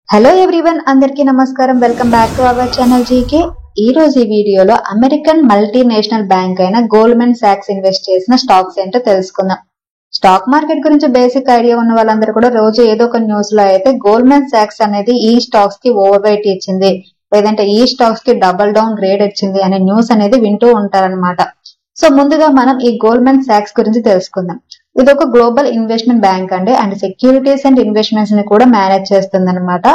Hello everyone, అందరికీ నమస్కారం. Welcome back to our channel GK. ఈ రోజు ఈ వీడియోలో అమెరికన్ మల్టీనేషనల్ బ్యాంక్ అయిన గోల్డ్మెన్ సాక్స్ ఇన్వెస్ట్ చేసిన స్టాక్స్ ఏంటో తెలుసుకుందాం. స్టాక్ మార్కెట్ గురించి బేసిక్ ఐడియా ఉన్న వాళ్ళందరూ కూడా రోజు ఏదో ఒక న్యూస్ లో అయితే గోల్డ్మెన్ సాక్స్ అనేది ఈ స్టాక్స్ కి ఓవర్ వెయిట్ ఇచ్చింది, లేదంటే ఈ స్టాక్స్ కి డబుల్ డౌన్ గ్రేడ్ ఇచ్చింది అనే న్యూస్ అనేది వింటూ ఉంటారన్నమాట. సో ముందుగా మనం ఈ గోల్డ్మెన్ సాక్స్ గురించి తెలుసుకుందాం. ఇది ఒక global investment bank and securities and investments ని కూడా మేనేజ్ చేస్తుంది అనమాట.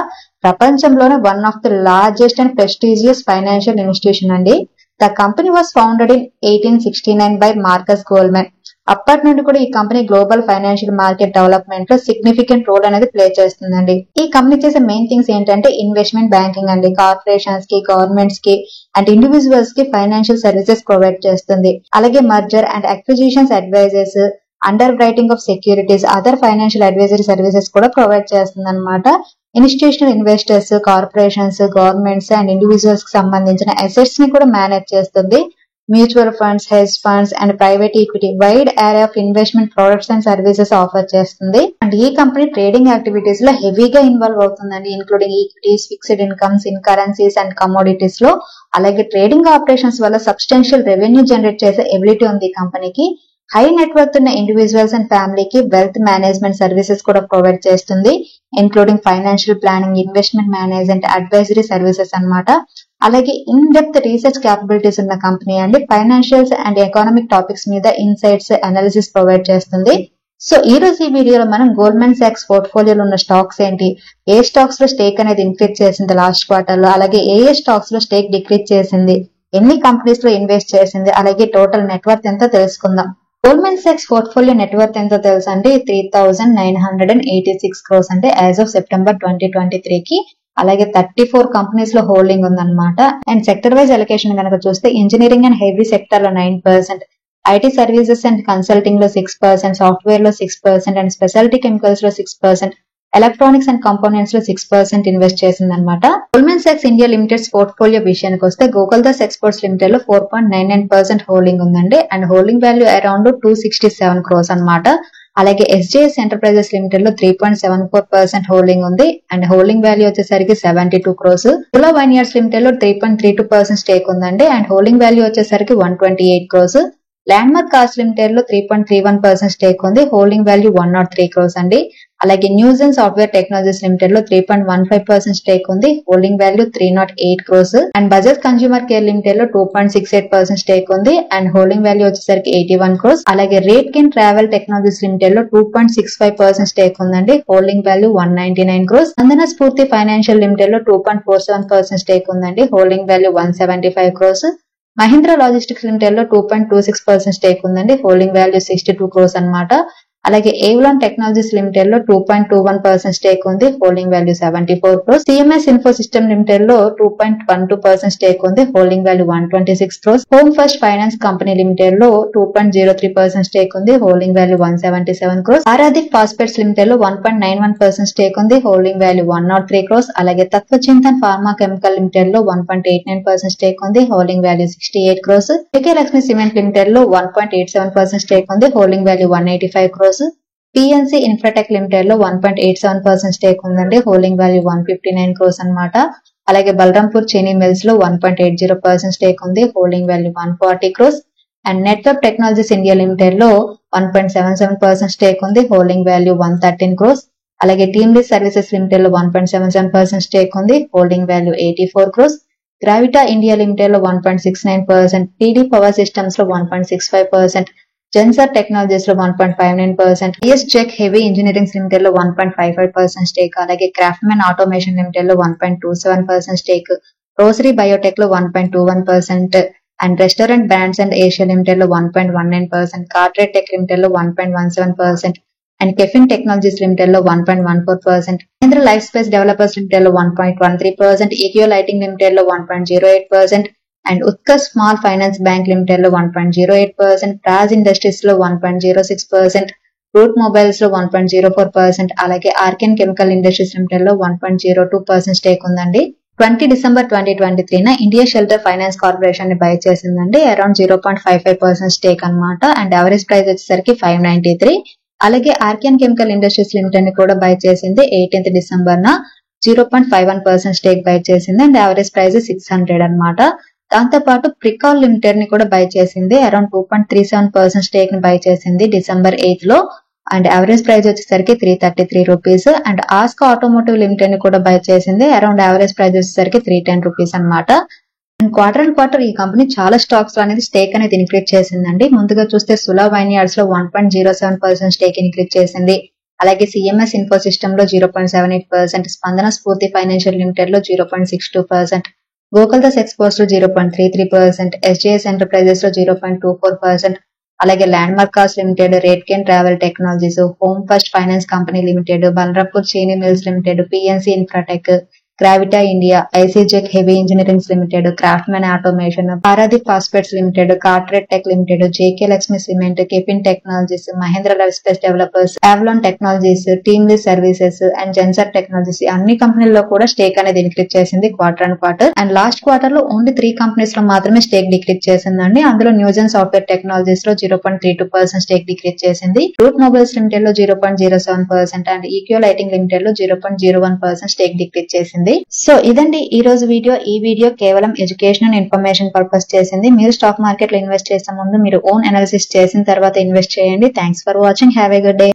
ప్రపంచంలోనే one of the largest and prestigious financial institution అండి. The company was founded in 1869 by Marcus Goldman. అప్పటి నుండి కూడా ఈ company global financial market development లో సిగ్నిఫికెంట్ రోల్ అనేది ప్లే చేస్తుందండి. ఈ కంపెనీ చేసే మెయిన్ థింగ్స్ ఏంటంటే ఇన్వెస్ట్మెంట్ బ్యాంకింగ్ అండి. కార్పొరేషన్స్ కి, గవర్నమెంట్స్ కి అండ్ ఇండివిజువల్స్ కి ఫైనాన్షియల్ సర్వీసెస్ ప్రొవైడ్ చేస్తుంది. అలాగే merger and acquisitions advisors, underwriting of securities, other financial advisory services కూడా ప్రొవైడ్ చేస్తుంది అనమాట. Institutional investors, corporations, governments and individuals కి సంబంధించిన అసెట్స్ ని కూడా మేనేజ్ చేస్తుంది. Mutual funds, hedge funds and private equity wide area of investment products and services offer చేస్తుంది. And ఈ కంపెనీ ట్రేడింగ్ యాక్టివిటీస్ లో హెవీగా ఇన్వాల్వ్ అవుతుందండి, including equities, fixed incomes, in currencies and commodities లో. అలాగే ట్రేడింగ్ ఆపరేషన్స్ వల్ల substantial revenue generate చేసే ability ఉంది ఈ కంపెనీకి. హై నెట్వర్త్ ఉన్న ఇండివిజువల్స్ అండ్ ఫ్యామిలీకి వెల్త్ మేనేజ్మెంట్ సర్వీసెస్ కూడా ప్రొవైడ్ చేస్తుంది, including financial planning, investment management, advisory services అన్నమాట. అలాగే ఇన్ డెప్త్ రీసెర్చ్ క్యాపబిలిటీస్ ఉన్న కంపెనీ అండి. ఫైనాన్షియల్స్ అండ్ ఎకనామిక్ టాపిక్స్ మీద ఇన్సైట్స్, అనాలిసిస్ ప్రొవైడ్ చేస్తుంది. సో ఈ రోజు ఈ వీడియోలో మనం గోల్డ్మెన్ సాక్స్ పోర్ట్ఫోలియోలో ఉన్న స్టాక్స్ ఏంటి, ఏ స్టాక్స్ లో స్టేక్ అనేది ఇంక్రీజ్ చేసింది లాస్ట్ క్వార్టర్ లో, అలాగే ఏ స్టాక్స్ లో స్టేక్ డిక్రీజ్ చేసింది, ఎన్ని కంపెనీస్ లో ఇన్వెస్ట్ చేసింది, అలాగే టోటల్ నెట్వర్త్ ఎంతో తెలుసుకుందాం. గోల్డ్మెన్ సాక్స్ పోర్ట్ఫోలియో నెట్వర్త్ ఎంతో తెలుసా అండి? 3,986 crores అంటే యాజ్ ఆఫ్ సెప్టెంబర్ 2023 కి. అలాగే 34 కంపెనీస్ లో హోల్డింగ్ ఉందన్నమాట. అండ్ సెక్టర్ వైజ్ అలొకేషన్ కనుక చూస్తే ఇంజనీరింగ్ అండ్ హెవీ సెక్టర్ లో 9%, ఐటీ సర్వీసెస్ అండ్ కన్సల్టింగ్ లో 6%, సాఫ్ట్వేర్ లో 6% అండ్ స్పెషాలిటీ కెమికల్స్ లో 6%, ఎలక్ట్రానిక్స్ అండ్ కంపోనెంట్స్ లో 6% ఇన్వెస్ట్ చేసింది అనమాట. Goldman socks India limited portfolio విషయానికి వస్తే గోకుల్దాస్ ఎక్స్పోర్ట్స్ లిమిటెడ్ లో 4.99% హోల్డింగ్ ఉందండి. And holding value around 267 crores అనమాట. అలాగే ఎస్జేఎస్ ఎంటర్ప్రైజెస్ లిమిటెడ్ లో 3.74% హోల్డింగ్ ఉంది. అండ్ హోల్డింగ్ వాల్యూ వచ్చేసరికి 72 crores. తులా వైన్ యార్డ్స్ లిమిటెడ్ లో 3.32% స్టేక్ ఉందండి. అండ్ హోల్డింగ్ వాల్యూ వచ్చేసరికి 128 crores. Land mark cost limited లో 3.31% స్టేక్ ఉంది. హోల్డింగ్ వాల్యూ 103 crores అండి. అలాగే న్యూజెన్ సాఫ్ట్వేర్ టెక్నాలజీస్ లిమిటెడ్ లో 3.15% స్టేక్ ఉంది. Holding value 308 crores. And Bajaj consumer care limited లో 2.68% స్టేక్ ఉంది. అండ్ హోల్డింగ్ వాల్యూ వచ్చేసరికి 81 crores. అలాగే రేట్ కిన్ ట్రావెల్ టెక్నాలజీస్ లిమిటెడ్ లో 2.65% స్టేక్ ఉందండి. Holding value 199 crores. స్పందన స్ఫూర్తి ఫైనాన్షియల్ లిమిటెడ్ లో 2.47% స్టేక్ ఉందండి. Holding value 175 crores. Mahindra logistics limited లో 2.26% స్టేక్ ఉందండి. హోల్డింగ్ వాల్యూ 62 crores అనమాట. అలాగే ఏవ్లాన్ టెక్నాలజీస్ లిమిటెడ్ లో 2.21% స్టేక్ ఉంది. Holding value 74 crores. CMS info system limited లో 2.12% స్టేక్ ఉంది. Holding value 126 crores. Home first finance company limited లో 2.03% స్టేక్ ఉంది. Holding value 177 crores. ఆరాధిక్ ఫాస్ఫేట్స్ లిమిటెడ్ లో 1.91% స్టేక్ ఉంది. Holding value 103 crores. అలాగే తత్వ చింతన్ ఫార్మా కెమికల్ లిమిటెడ్ లో 1.89% స్టేక్ ఉంది. Holding value 68 crores. AK Lakshmi cement limited లో 1.87% స్టేక్ ఉంది. Holding value 185 crores. PNC Infratech limited లో 1.87% స్టేక్ ఉందండి. హోల్డింగ్ వాల్యూ 159 crores అనమాట. అలాగే బలరాంపూర్ చీనీ మిల్స్ లో 1.80% స్టేక్ ఉంది. Holding value 140 crores. And network technologies India limited లో 1.77% స్టేక్ ఉంది. Holding value 113 crores. అలాగే టీమ్ లీజ్ సర్వీసెస్ లిమిటెడ్ లో 1.77% స్టేక్ ఉంది. Holding value 84 crores. Gravita India limited లో 1.69%, టీడీ పవర్ సిస్టమ్స్ లో 1.65%, జెన్సర్ టెక్నాలజీస్ లో 1.59%, ISGEC heavy engineering limited లో 1.55% stake, అలాగే క్రాఫ్ట్మెన్ ఆటోమేషన్ లిమిటెడ్ లో 1.27% స్టేక్, రోసరీ బయోటెక్ లో 1.21%, and restaurant brands and Asia limited లో 1.19%, కార్ట్రేట్ టెక్ లిమిటెడ్ లో 1.17%, అండ్ కెఫిన్ టెక్నాలజీస్ లిమిటెడ్ లో 1.14%, Mahindra life space developers limited లో 1.13%, ఈక్యూ లైటింగ్ లిమిటెడ్ లో 1.08%, and Utkarsh small finance bank limited లో 1.08%, Praj industries లో 1.06%, route mobiles లో 1.04%, అలాగే ఆర్కెన్ కెమికల్ ఇండస్ట్రీస్ లిమిటెడ్ లో 1.02% స్టేక్ ఉందండి. 20 December 2023 India shelter finance corporation ని బై చేసిందండి. అరౌండ్ 0.55% స్టేక్ అనమాట. అండ్ యావరేజ్ ప్రైస్ వచ్చేసరికి 593. అలాగే ఆర్కియన్ కెమికల్ ఇండస్ట్రీస్ లిమిటెడ్ ని కూడా బై చేసింది 18th December 0.51% స్టేక్ బై చేసింది అండ్ యావరేజ్ ప్రైస్ 600 అన్నమాట. దాంతో పాటు ప్రికాల్ లిమిటెడ్ ని కూడా బై చేసింది. అరౌండ్ 2.37% స్టేక్ ని బై చేసింది December 8 లో అండ్ యావరేజ్ ప్రైస్ వచ్చేసరికి 333 rupees. And ask automotive limited ని కూడా బై చేసింది. అరౌండ్ యావరేజ్ ప్రైస్ వచ్చేసరికి 310 రూపీస్ అన్నమాట. అండ్ క్వార్టర్ ఈ కంపెనీ చాలా స్టాక్స్ లో అనేది స్టేక్ అనేది ఇంక్రీజ్ చేసిందండి. ముందుగా చూస్తే సులా వైన్యార్డ్స్ లో 1.07% స్టేక్ ఇంక్రీజ్ చేసింది. అలాగే సిఎంఎస్ ఇన్ఫో సిస్టమ్ లో 0.78%, స్పందన స్ఫూర్తి ఫైనాన్షియల్ లిమిటెడ్ లో 0.62%, గోకుల్దాస్ ఎక్స్పోర్ట్స్ లో 0.33%, ఎస్జేఎస్ ఎంటర్ప్రైజెస్ లో 0.24%, అలాగే landmark cost limited, RateGain travel technologies, home first finance company limited, Balrampur Chini mills limited, PNC Infratech, Gravita India, ISGEC heavy engineerings limited, craftsmen automation, Paradeep phosphates limited, CarTrade tech limited, JK Lakshmi cement, కెపిన్ technologies, Mahindra lifespace developers, Avalon technologies, TeamLease services and Zensar technologies అన్ని కంపెనీల్లో కూడా stake అనేది increase చేసింది quarter. And last quarter లో only 3 companies లో మాత్రమే stake decrease చేసిందండి. అందులో న్యూజెన్ సాఫ్ట్వేర్ టెక్నాలజీస్ లో 0.32% స్టేక్ డిక్రీజ్ చేసింది. రూట్ మొబైల్స్ లిమిటెడ్ లో 0.07% అండ్ ఈక్యూ లైటింగ్ లిమిటెడ్ లో 0.01% స్టేక్ డిక్రీజ్ చేసింది. సో ఇదండి ఈ రోజు వీడియో. ఈ వీడియో కేవలం ఎడ్యుకేషన్ అండ్ ఇన్ఫర్మేషన్ పర్పస్ చేసింది. మీరు స్టాక్ మార్కెట్ లో ఇన్వెస్ట్ చేసే ముందు మీరు ఓన్ అనాలిసిస్ చేసిన తర్వాత ఇన్వెస్ట్ చేయండి. Thanks for watching. Have a good day.